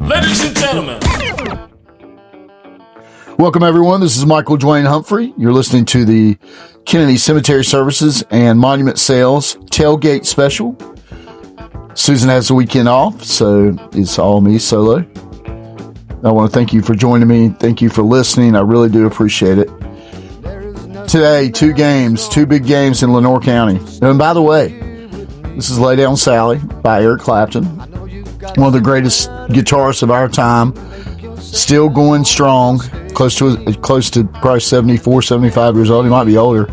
Ladies and gentlemen. Welcome, everyone. This is Michael Dwayne Humphrey. You're listening to the Kennedy Cemetery Services and Monument Sales Tailgate Special. Susan has the weekend off, so it's all me solo. I want to thank you for joining me. Thank you for listening. I really do appreciate it. Today, two big games in Lenoir County. And by the way, this is Lay Down Sally by Eric Clapton, one of the greatest guitarists of our time, still going strong, close to probably 74, 75 years old. He might be older,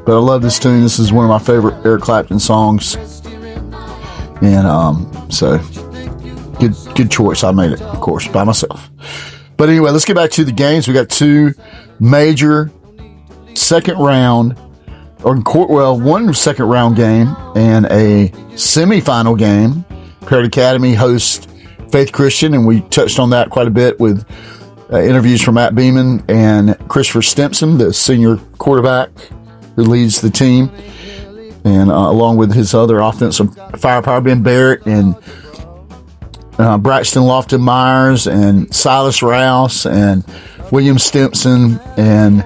but I love this tune. This is one of my favorite Eric Clapton songs, and so good choice. I made it, of course, by myself. But anyway, let's get back to the games. We got two major second round, one second round game and a semifinal game. Parrott Academy hosts Faith Christian, and we touched on that quite a bit with interviews from Matt Beeman and Christopher Stimpson, the senior quarterback who leads the team, and along with his other offensive firepower, Ben Barrett and Braxton Lofton-Myers and Silas Rouse and William Stimpson and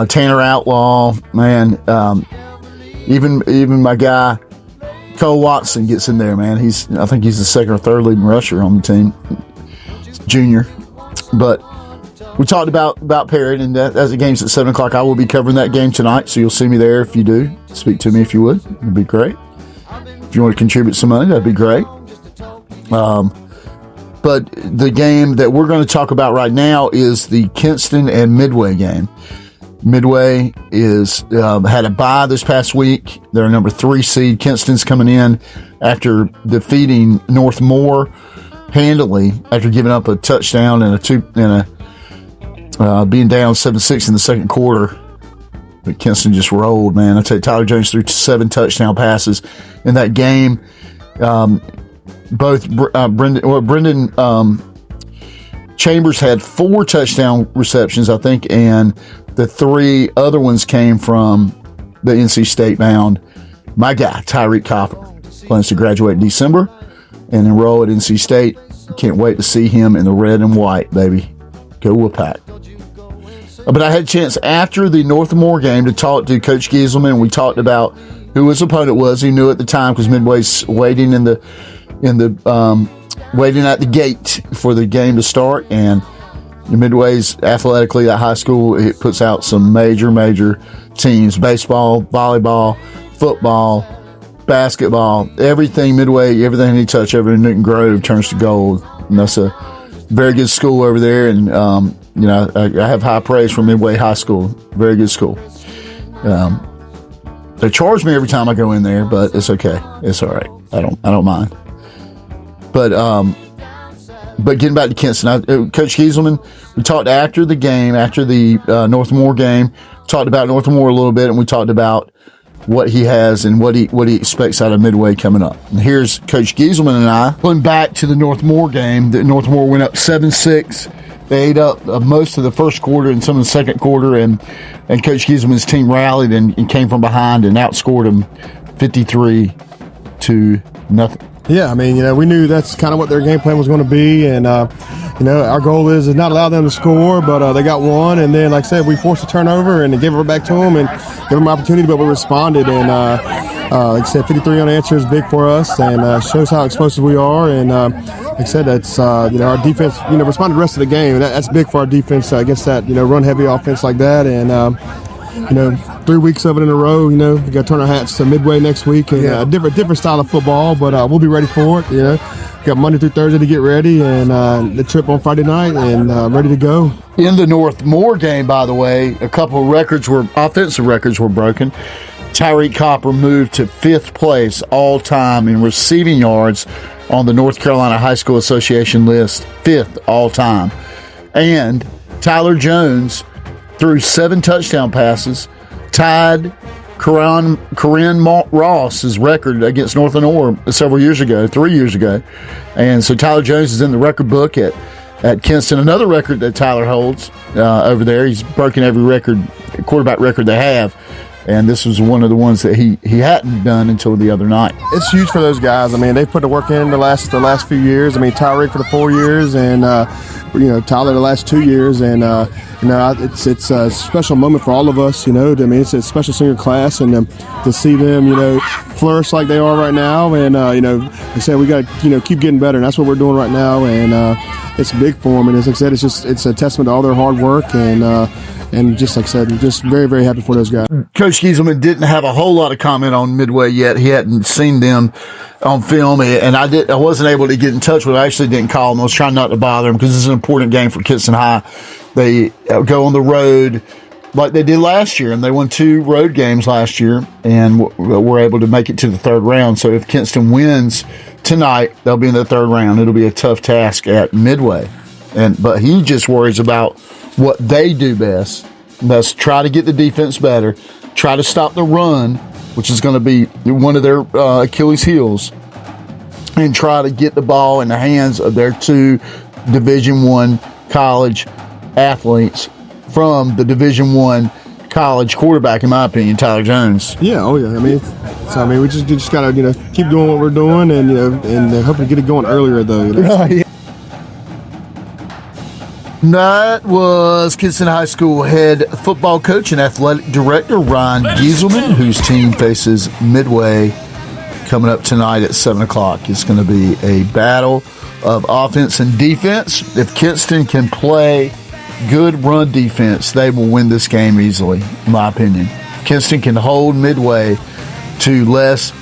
Tanner Outlaw. Man, even my guy Cole Watson gets in there, man. I think he's the second or third leading rusher on the team, junior. But we talked about Parrott, and as the game's at 7 o'clock, I will be covering that game tonight, so you'll see me there if you do. Speak to me if you would. It'd be great. If you want to contribute some money, that'd be great. But the game that we're going to talk about right now is the Kinston and Midway game. Midway had a bye this past week. They're a number 3 seed. Kinston's coming in after defeating North Moore handily after giving up a touchdown and being down 7-6 in the second quarter. But Kinston just rolled, man. I tell you, Tyler Jones threw 7 touchdown passes in that game. Both Brendan Chambers had 4 touchdown receptions, I think, and the 3 other ones came from the NC State bound. My guy, Tyreek Copper, plans to graduate in December and enroll at NC State. Can't wait to see him in the red and white, baby. Go Whoop-Pack. But I had a chance after the North Moore game to talk to Coach Gieselman. We talked about who his opponent was. He knew at the time because Midway's waiting waiting at the gate for the game to start, and Midway's athletically at high school, it puts out some major teams: baseball, volleyball, football, basketball, everything Midway, everything they touch over in Newton Grove turns to gold. And that's a very good school over there, and I have high praise for Midway High School. Very good school. They charge me every time I go in there, but it's okay. It's all right. I don't mind. But getting back to Kinston, Coach Gieselman, we talked after the game, after the North Moore game, talked about North Moore a little bit, and we talked about what he has and what he expects out of Midway coming up. And here's Coach Gieselman and I going back to the North Moore game. The North Moore went up 7-6. They ate up most of the first quarter and some of the second quarter, and Coach Gieselman's team rallied and came from behind and outscored them 53-0. Yeah, I mean, we knew that's kind of what their game plan was going to be, and our goal is not allow them to score, but they got one, and then, like I said, we forced a turnover and gave it back to them and gave them an opportunity, but we responded, and like I said, 53 unanswered is big for us, and shows how explosive we are, and like I said, that's our defense, responded the rest of the game, and that's big for our defense against that, run-heavy offense like that, and 3 weeks of it in a row. We got to turn our hats to Midway next week, and a different style of football, but we'll be ready for it. Got Monday through Thursday to get ready, and the trip on Friday night, and ready to go. In the North Moore game, by the way, a couple of offensive records were broken. Tyreek Copper moved to 5th place all time in receiving yards on the North Carolina High School Association list, 5th all time, and Tyler Jones threw 7 touchdown passes, tied Corinne Ross's record against North Lenoir 3 years ago. And so Tyler Jones is in the record book at Kinston, another record that Tyler holds over there. He's broken every quarterback record they have. And this was one of the ones that he hadn't done until the other night. It's huge for those guys. I mean, they've put the work in the last few years. I mean, Tyreek for the 4 years, and Tyler the last 2 years, and it's a special moment for all of us. I mean, it's a special senior class, and to see them, flourish like they are right now, and like I said, we got to keep getting better, and that's what we're doing right now, and it's big for them. And as I said, it's a testament to all their hard work, and just like I said, just very, very happy for those guys. Coach Gieselman didn't have a whole lot of comment on Midway yet. He hadn't seen them on film, and I wasn't able to get in touch with him. I actually didn't call him. I was trying not to bother him because this is an important game for Kinston High. They go on the road like they did last year, and they won 2 road games last year and were able to make it to the 3rd round. So if Kinston wins tonight, they'll be in the 3rd round. It'll be a tough task at Midway. But he just worries about what they do best. That's try to get the defense better, try to stop the run, which is going to be one of their Achilles heels, and try to get the ball in the hands of their 2 Division I college athletes from the Division I college quarterback, in my opinion, Tyler Jones. Yeah, oh yeah. I mean, we just gotta keep doing what we're doing, and hopefully get it going earlier though. That was Kinston High School head football coach and athletic director Ryan Gieselman, whose team faces Midway coming up tonight at 7 o'clock. It's going to be a battle of offense and defense. If Kinston can play good run defense, they will win this game easily, in my opinion. If Kinston can hold Midway to less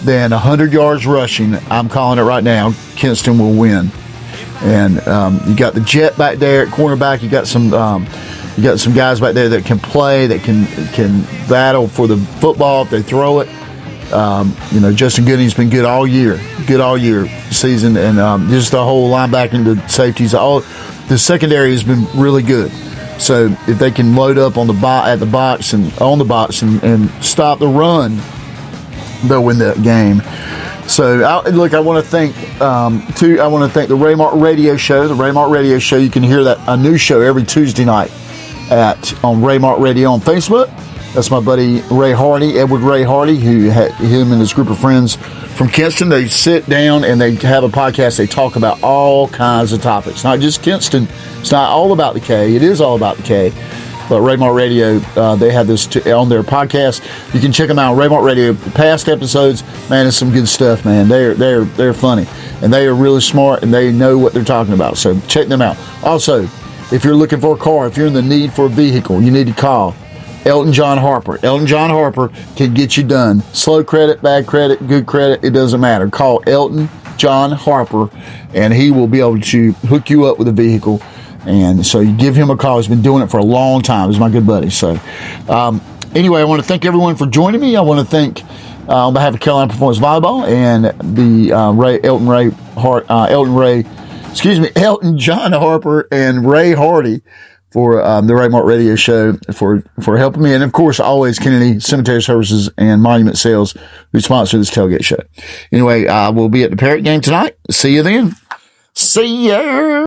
than 100 yards rushing, I'm calling it right now, Kinston will win. And you got the jet back there at cornerback. You got some guys back there that can play, that can battle for the football if they throw it. Justin Gooding's been good all year season, and just the whole linebacking, the safeties, all the secondary has been really good. So if they can load up on the box and stop the run, they'll win that game. So, I want to thank the Raymart Radio Show. The Raymart Radio Show, you can hear a new show every Tuesday night on Raymart Radio on Facebook. That's my buddy Ray Hardy, Edward Ray Hardy, him and his group of friends from Kinston. They sit down and they have a podcast. They talk about all kinds of topics, not just Kinston. It's not all about the K. It is all about the K. But Raymart Radio, they have this on their podcast. You can check them out on Raymart Radio. Past episodes, man, it's some good stuff, man. They're funny, and they are really smart, and they know what they're talking about. So check them out. Also, if you're looking for a car, if you're in the need for a vehicle, you need to call Elton John Harper. Elton John Harper can get you done. Slow credit, bad credit, good credit, it doesn't matter. Call Elton John Harper, and he will be able to hook you up with a vehicle. And so you give him a call. He's been doing it for a long time. He's my good buddy. So anyway, I want to thank everyone for joining me. I want to thank, on behalf of Carolina Performance Volleyball and the Elton John Harper and Ray Hardy for the Raymart Radio Show for helping me. And of course, always Kennedy Cemetery Services and Monument Sales, who sponsor this tailgate show. Anyway, we'll be at the Parrot game tonight. See you then. See ya.